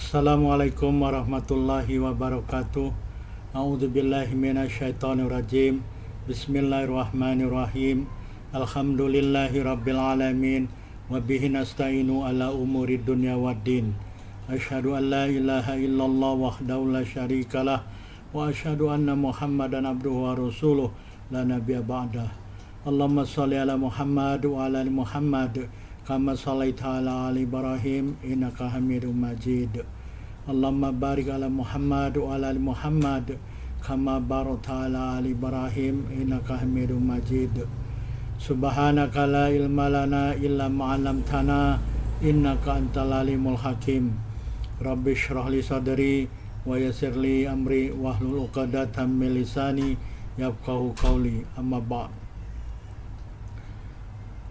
Assalamualaikum warahmatullahi wabarakatuh. A'udzubillahi minasyaitonirrajim. Bismillahirrahmanirrahim. Alhamdulillahi rabbil alamin. Wa bihi nasta'inu ala umuri dunya waddin. Asyhadu an la ilaha illallah wahdahu la syarikalah wa asyhadu anna Muhammadan abduhu wa rasuluh la nabiyya ba'dah. Allahumma shalli ala Muhammad wa ala ali Muhammad kama shallaita ala ali Ibrahim innaka Hamidum Majid. Allahumma barik ala Muhammad wa ala ali Muhammad kama barakta ala ali Ibrahim innaka Hamidum Majid. Subhanaka la ilma lana illa ma 'allamtana innaka antal alimul hakim. Rabbi shrah li sadri wa yassir li amri wahlul 'uqdatam min lisani yafqahu qawli. Amma ba'd.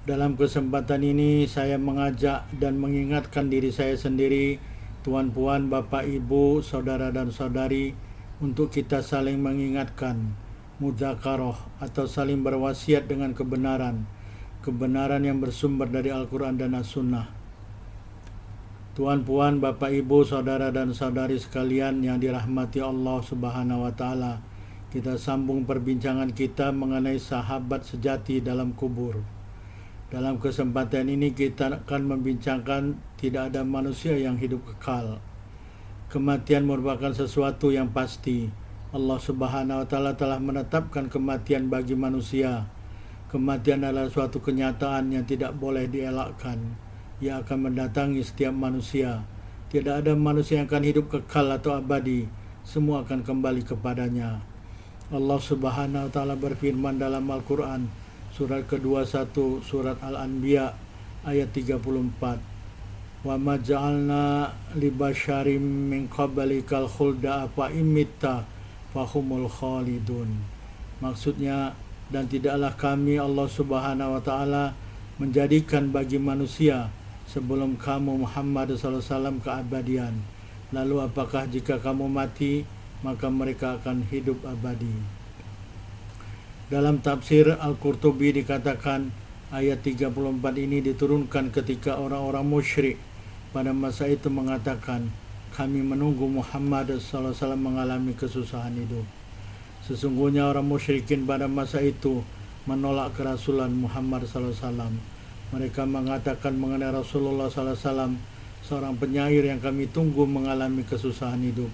Dalam kesempatan ini saya mengajak dan mengingatkan diri saya sendiri, tuan puan, bapak ibu, saudara dan saudari, untuk kita saling mengingatkan, mudzakarah atau saling berwasiat dengan kebenaran yang bersumber dari Al-Quran dan As-Sunnah. Tuan puan, bapak ibu, saudara dan saudari sekalian yang dirahmati Allah Subhanahu wa Ta'ala, kita sambung perbincangan kita mengenai sahabat sejati dalam kubur. Dalam kesempatan ini kita akan membincangkan tidak ada manusia yang hidup kekal. Kematian merupakan sesuatu yang pasti. Allah Subhanahu wa Ta'ala telah menetapkan kematian bagi manusia. Kematian adalah suatu kenyataan yang tidak boleh dielakkan. Ia akan mendatangi setiap manusia. Tidak ada manusia yang akan hidup kekal atau abadi. Semua akan kembali kepadanya. Allah Subhanahu wa Ta'ala berfirman dalam Al-Quran, Surat ke-21, Surat Al-Anbiya, ayat 34. Wa ma ja'alna li basyarim min qablikal khulda afa imitta fahumul khalidun. Maksudnya, dan tidaklah kami Allah Subhanahu wa Ta'ala menjadikan bagi manusia sebelum kamu Muhammad SAW keabadian. Lalu apakah jika kamu mati, maka mereka akan hidup abadi. Dalam tafsir Al-Qurtubi dikatakan ayat 34 ini diturunkan ketika orang-orang musyrik pada masa itu mengatakan, kami menunggu Muhammad SAW mengalami kesusahan hidup. Sesungguhnya orang musyrikin pada masa itu menolak kerasulan Muhammad SAW. Mereka mengatakan mengenai Rasulullah SAW, seorang penyair yang kami tunggu mengalami kesusahan hidup.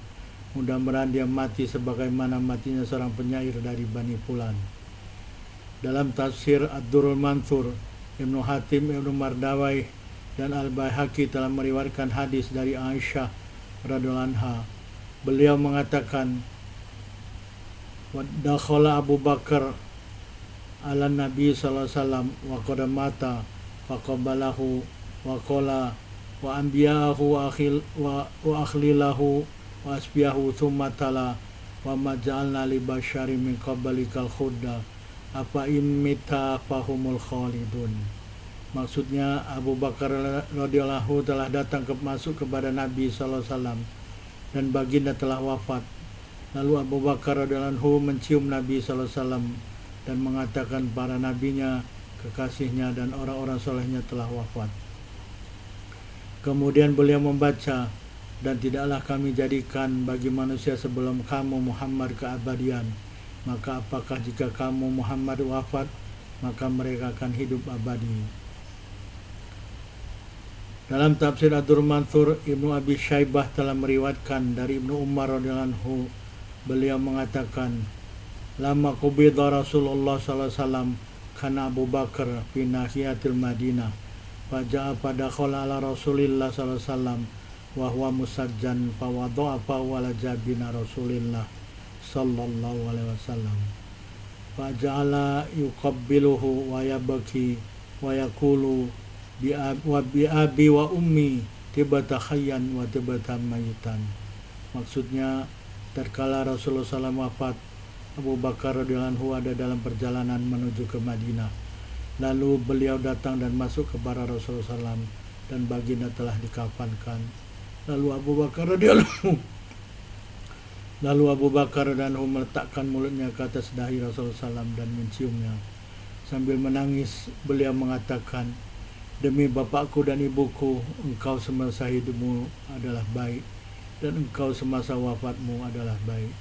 Mudah-mudahan dia mati sebagaimana matinya seorang penyair dari Bani Fulan. Dalam tafsir Ad-Durrul Mansur, Ibnu Hatim, Ibnu Mardawai, dan Al-Baihaqi telah meriwayatkan hadis dari Aisyah radhiyallahu anha. Beliau mengatakan, dakhala Abu Bakar ala Nabi sallallahu alaihi wasallam wa qad mata faqabalahu wa qala wa anbiya'ahu wa akhlilahu wa asbiyahu thumma tala wa ma ja'alna li basyarin min qablikal khudda apa imita fahumul khalidun. Maksudnya Abu Bakar radhiyallahu telah datang masuk kepada Nabi sallallahu alaihi wasallam dan baginda telah wafat. Lalu Abu Bakar radhiyallahu mencium Nabi sallallahu alaihi wasallam dan mengatakan para nabinya, kekasihnya dan orang-orang solehnya telah wafat. Kemudian beliau membaca, dan tidaklah kami jadikan bagi manusia sebelum kamu Muhammad keabadian. Maka apakah jika kamu Muhammad wafat, maka mereka akan hidup abadi. Dalam tafsir Ad-Durrul Mansur, Ibnu Abi Syaibah telah meriwayatkan dari Ibnu Umar radhiyallahu anhu, beliau mengatakan, lama qubida Rasulullah sallallahu alaihi wasallam kana Abu Bakar fi nahiyatil Madinah faja'a fadakhala ala Rasulillah sallallahu alaihi wasallam wa huwa musajjan fa wada'a wala jabina Rasulillah sallallahu alaihi wasallam faja'ala yuqabbiluhu wa yabki wa yaqulu bi abi wa ummi tibata hayyan wa tibata mayitan. Maksudnya, tatkala Rasulullah SAW wafat, Abu Bakar radhiyallahu anhu ada dalam perjalanan menuju ke Madinah. Lalu beliau datang dan masuk kepada Rasulullah SAW dan baginda telah dikafankan. Lalu Abu Bakar radhiyallahu meletakkan mulutnya ke atas dahi Rasulullah SAW dan menciumnya. Sambil menangis, beliau mengatakan, demi bapakku dan ibuku, engkau semasa hidupmu adalah baik. dan engkau semasa wafatmu adalah baik.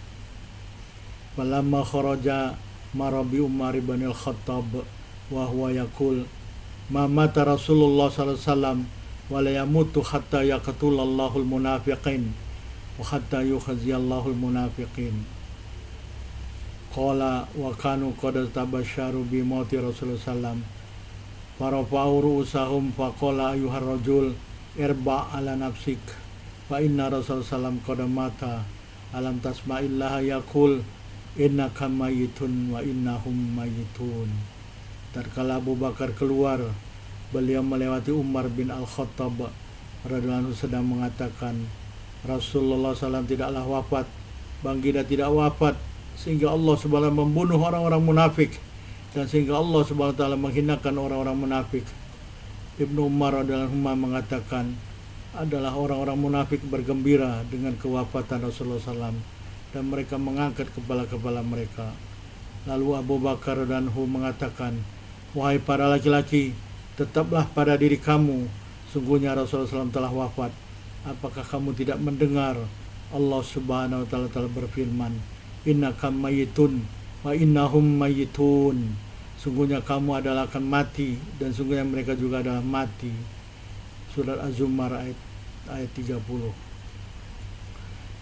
Falamma kharaja marabi Umar ibn al-Khattab wa huwa yaqul ma mata Rasulullah sallallahu alaihi wasallam wa la yamutu hatta yaqtulallahu al-munafiqin wa hatta yukhziyallahu al-munafiqin. Qala wa kanu qad tabasyaru bi mauti Rasulullah sallam farafa'u ru'usahum faqala ayyuhar rajul irba' ala nafsik fa inna Rasulullah sallam qad mata alam tasma'illaha yaqul innaka mayyitun wa innahum mayyitun. Tatkala Abu Bakar keluar, beliau melewati Umar bin Al-Khattab radhiyallahu anhu sedang mengatakan, Rasulullah SAW tidaklah wafat, baginda tidak wafat, sehingga Allah SWT membunuh orang-orang munafik, dan sehingga Allah SWT menghinakan orang-orang munafik. Ibnu Umar radhiyallahu anhu mengatakan, adalah orang-orang munafik bergembira dengan kewafatan Rasulullah SAW, dan mereka mengangkat kepala-kepala mereka. Lalu Abu Bakar radhiyallahu anhu mengatakan, wahai para laki-laki, tetaplah pada diri kamu, sungguhnya Rasulullah SAW telah wafat. Apakah kamu tidak mendengar Allah Subhanahu wa Ta'ala telah berfirman, innaka mayyitun wa innahum mayyitun, sungguhnya kamu adalah akan mati dan sungguhnya mereka juga adalah mati. Surat Az-Zumar ayat 30.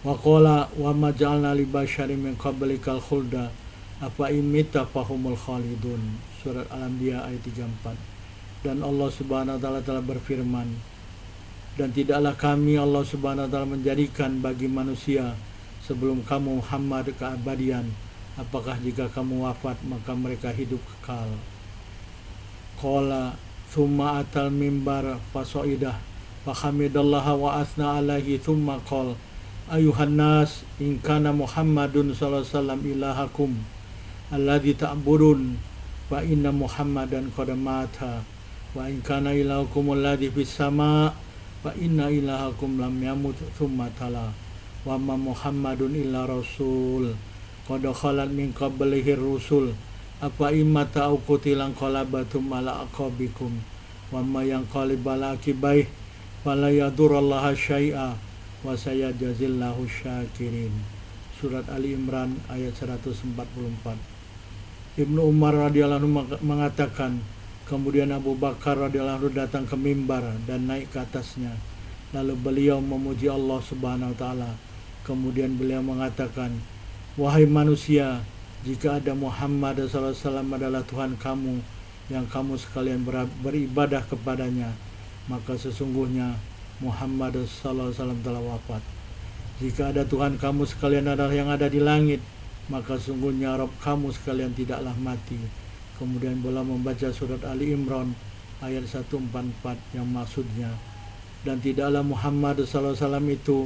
Wa qala wa ma ja'alna li basyarin min qablikal khulda afa imita fahumul khalidun. Surat Al-Anbiya ayat 34. Dan Allah Subhanahu wa Ta'ala telah berfirman, dan tidaklah kami Allah Subhanahu wa Ta'ala menjadikan bagi manusia sebelum kamu Muhammad keabadian, apakah jika kamu wafat maka mereka hidup kekal. Qala thumma atal mimbar fasaidah fa hamidallaha wa asna alaihi thumma qala ayuhan nas in kana Muhammadun sallallahu alaihi wasallam ilahakum alladzi ta'budun fa inna Muhammadan qad mata wa in kana ilahukum alladzi fis sama fa inna ilahakum lam yamut thumma tala wa ma Muhammadun illa rasul qad khalat min qablihi rusul apa imata au qutilan qalabatum ala aqabikum wa ma yanqalib ala aqibaih fala yadurrallaha syai'a wa sayajzillahu syakirin. Surat Ali Imran ayat 144. Ibnu Umar radhiyallahu anhu mengatakan, kemudian Abu Bakar radhiyallahu anhu datang ke mimbar dan naik ke atasnya. Lalu beliau memuji Allah Subhanahu wa Ta'ala. Kemudian beliau mengatakan, wahai manusia, jika ada Muhammad sallallahu alaihi wasallam adalah Tuhan kamu yang kamu sekalian beribadah kepadanya, maka sesungguhnya Muhammad sallallahu alaihi wasallam telah wafat. Jika ada Tuhan kamu sekalian adalah yang ada di langit, maka sungguhnya Rabb kamu sekalian tidaklah mati. Kemudian beliau membaca surat Ali Imran ayat 144 yang maksudnya, dan tidaklah Muhammad sallallahu alaihi wasallam itu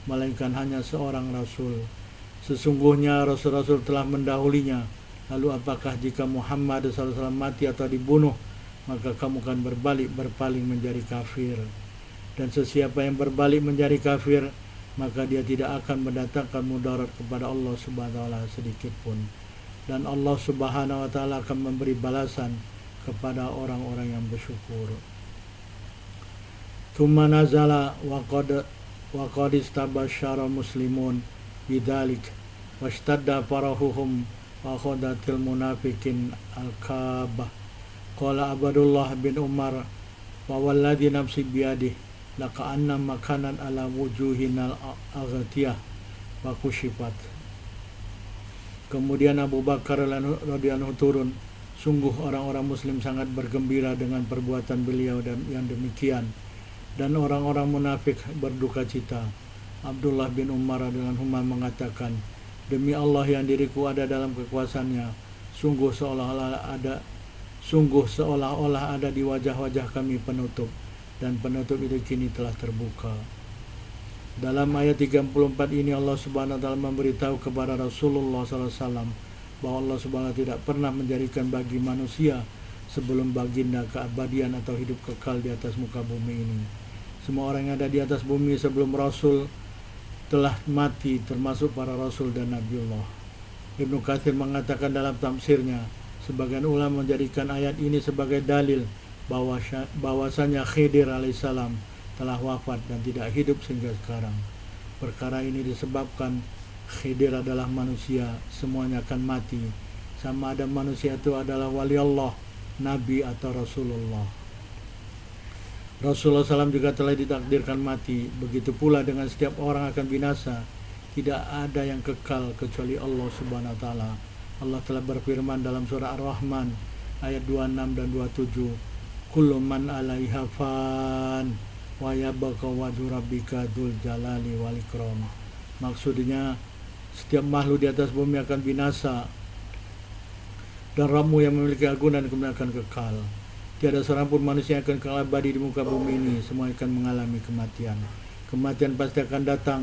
melainkan hanya seorang rasul. Sesungguhnya rasul-rasul telah mendahulinya. Lalu apakah jika Muhammad sallallahu alaihi wasallam mati atau dibunuh, maka kamu akan berbalik berpaling menjadi kafir. Dan sesiapa yang berbalik menjadi kafir, maka dia tidak akan mendatangkan mudarat kepada Allah Subhanahu wa Ta'ala sedikit pun. Dan Allah Subhanahu wa Ta'ala akan memberi balasan kepada orang-orang yang bersyukur. Tsumma nazala wa qad istabasyara muslimun bidzalik washtadda farahuhum wa khadatil munafiqin al-kabah. Qala Abdullah bin Umar wa walladhi nafsi biyadihi laqa'anna makanan ala wujuhinal aghtiyah wa kushifat. Kemudian Abu Bakar radhiyallahu anhu turun. Sungguh orang-orang muslim sangat bergembira dengan perbuatan beliau dan yang demikian, dan orang-orang munafik berduka cita. Abdullah bin Umar radhiyallahu anhu mengatakan, demi Allah yang diriku ada dalam kekuasaannya, sungguh seolah-olah ada di wajah-wajah kami penutup, dan penutup itu kini telah terbuka. Dalam ayat 34 ini Allah Subhanahu wa Ta'ala memberitahu kepada Rasulullah SAW bahwa Allah Subhanahu wa Ta'ala tidak pernah menjadikan bagi manusia sebelum baginda keabadian atau hidup kekal di atas muka bumi ini. Semua orang yang ada di atas bumi sebelum Rasul telah mati, termasuk para Rasul dan Nabiullah. Ibnu Katsir mengatakan dalam tafsirnya, sebagian ulama menjadikan ayat ini sebagai dalil bahwasanya Khidir alaihissalam telah wafat dan tidak hidup sehingga sekarang. Perkara ini disebabkan Khidir adalah manusia, semuanya akan mati. Sama ada manusia itu adalah wali Allah, Nabi atau Rasulullah. Rasulullah SAW juga telah ditakdirkan mati. Begitu pula dengan setiap orang akan binasa. Tidak ada yang kekal kecuali Allah Subhanahu wa taala. Allah telah berfirman dalam surah Ar-Rahman ayat 26 dan 27, kullu man 'alaiha fan wa yabqa wajhu rabbika dzul jalali wal ikram. Maksudnya setiap makhluk di atas bumi akan binasa dan Rabbmu yang memiliki agung dan kemudian akan kekal. Tiada seorang pun manusia yang akan kekal abadi di muka bumi ini. Semua akan mengalami kematian. Kematian pasti akan datang.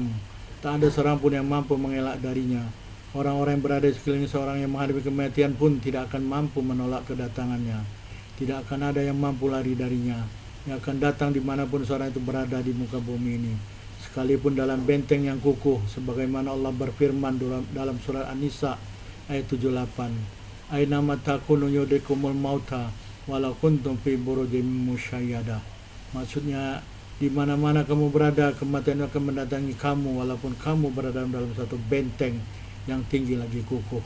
Tak ada seorang pun yang mampu mengelak darinya. Orang-orang yang berada di sekeliling seorang yang menghadapi kematian pun tidak akan mampu menolak kedatangannya. Tidak akan ada yang mampu lari darinya. Yang akan datang dimanapun seorang itu berada di muka bumi ini. Sekalipun dalam benteng yang kukuh, sebagaimana Allah berfirman dalam surat An-Nisa ayat 78, aina matakunu yudikumul mauta walau kuntum fi burujim musyayyada. Maksudnya di mana-mana kamu berada, kematian akan mendatangi kamu walaupun kamu berada dalam satu benteng yang tinggi lagi kukuh.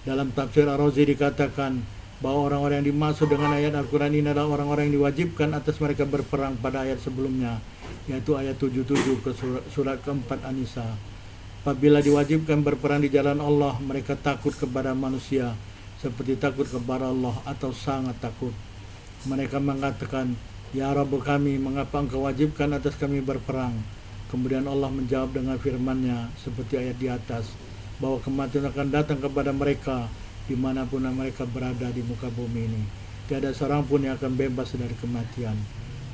Dalam tafsir Ar-Razi dikatakan bahwa orang-orang yang dimaksud dengan ayat Al-Quran ini adalah orang-orang yang diwajibkan atas mereka berperang pada ayat sebelumnya, yaitu ayat 77 ke surat keempat An-Nisa. Apabila diwajibkan berperang di jalan Allah, mereka takut kepada manusia seperti takut kepada Allah atau sangat takut. Mereka mengatakan, ya Rabb kami, mengapa engkau wajibkan atas kami berperang? Kemudian Allah menjawab dengan firman-Nya seperti ayat di atas, bahwa kematian akan datang kepada mereka dimanapun mereka berada di muka bumi ini. Tiada seorang pun yang akan bebas dari kematian.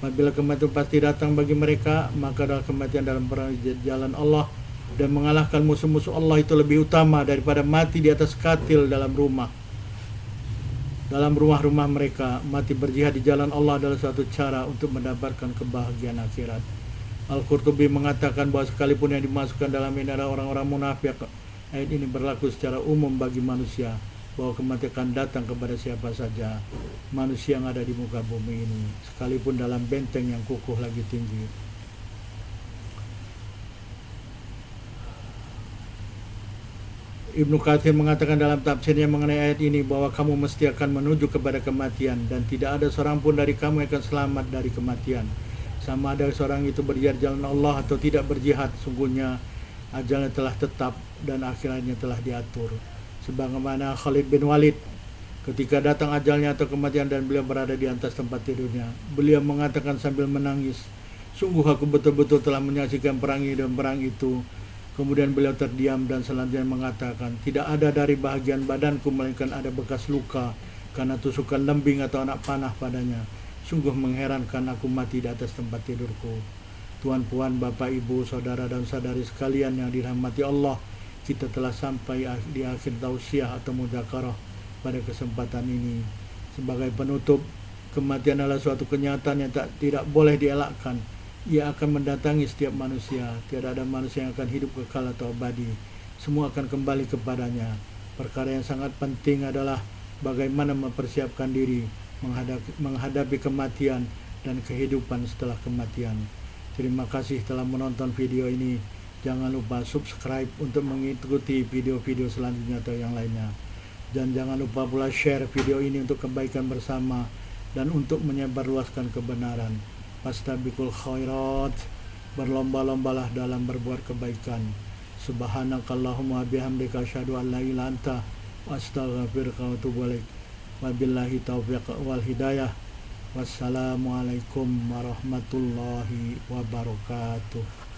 Apabila kematian pasti datang bagi mereka, maka adalah kematian dalam perang di jalan Allah dan mengalahkan musuh-musuh Allah itu lebih utama daripada mati di atas katil dalam rumah-rumah mereka. Mati berjihad di jalan Allah adalah suatu cara untuk mendapatkan kebahagiaan akhirat. Al-Qurtubi mengatakan bahwa sekalipun yang dimasukkan dalam ini adalah orang-orang munafik, ayat ini berlaku secara umum bagi manusia, bahwa kematian akan datang kepada siapa saja manusia yang ada di muka bumi ini, sekalipun dalam benteng yang kukuh lagi tinggi. Ibnu Katsir mengatakan dalam tafsirnya mengenai ayat ini bahwa kamu mesti akan menuju kepada kematian dan tidak ada seorang pun dari kamu yang akan selamat dari kematian. Sama ada seorang itu berjihad jalan Allah atau tidak berjihad, sungguhnya ajalnya telah tetap dan akhirnya telah diatur. Sebagaimana Khalid bin Walid ketika datang ajalnya atau kematian dan beliau berada di atas tempat tidurnya, beliau mengatakan sambil menangis, sungguh aku betul-betul telah menyaksikan perang ini dan perang itu. Kemudian beliau terdiam dan selanjutnya mengatakan, tidak ada dari bahagian badanku melainkan ada bekas luka karena tusukan lembing atau anak panah padanya. Sungguh mengherankan aku mati di atas tempat tidurku. Tuan-puan, Bapak, Ibu, saudara dan saudari sekalian yang dirahmati Allah, kita telah sampai di akhir tausiah atau mudzakarah pada kesempatan ini. Sebagai penutup, kematian adalah suatu kenyataan yang tidak boleh dielakkan. Ia akan mendatangi setiap manusia. Tiada ada manusia yang akan hidup kekal atau abadi. Semua akan kembali kepadanya. Perkara yang sangat penting adalah bagaimana mempersiapkan diri menghadapi kematian dan kehidupan setelah kematian. Terima kasih telah menonton video ini. Jangan lupa subscribe untuk mengikuti video-video selanjutnya atau yang lainnya. Dan jangan lupa pula share video ini untuk kebaikan bersama dan untuk menyebarluaskan kebenaran. Fastabiqul khairat, berlomba-lombalah dalam berbuat kebaikan. Subhanakallahumma bihamdika asyhadu an la ilaha illa anta astaghfiruka wa atubu ilaik. Wabillahi taufiq wal hidayah. Wassalamualaikum warahmatullahi wabarakatuh.